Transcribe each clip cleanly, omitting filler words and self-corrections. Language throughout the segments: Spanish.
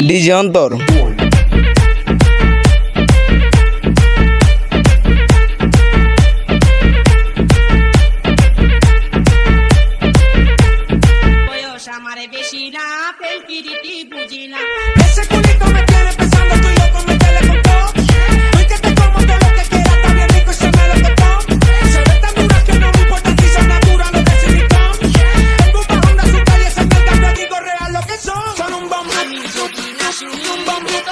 ডিজে অন্তর। Amaré vecina, pelpiriti bujina. Ese culito me tiene pensando, estoy loco, métele con todo. Hoy que te como todo lo que quieras, está bien rico y se me lo tocó. Se ve tan dura que no me importa si son naturales de silicón. Tengo un bajón de azúcar y ese mercado yo digo real lo que son. Son un bombo, un bombo, un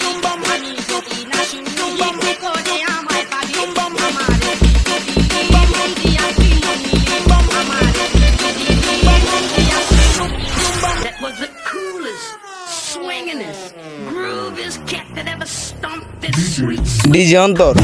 bombo, swingin'est, grooviest cat that ever stomped this street. DJ অন্তর।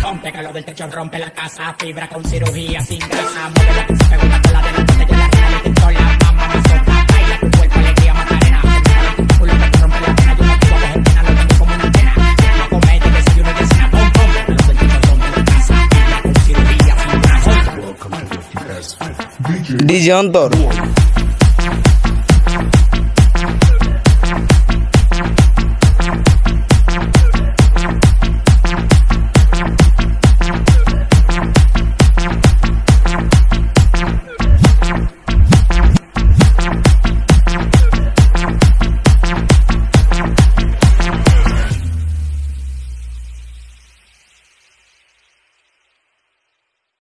rompe que lo del techo rompe la casa, fibra con cirugía sin grasa, mueve la que se pegó la cola de la botella, la reina le quitó la mamá mazota, baila tu cuerpo, alegría, Macarena, culo que te rompe la pena, yo no te voy a coger pena, lo tengo como una antena, no comedia, desayuno y de cena, pom pom, que lo del techo rompe la casa, fibra con cirugía sin grasa. DJ অন্তর।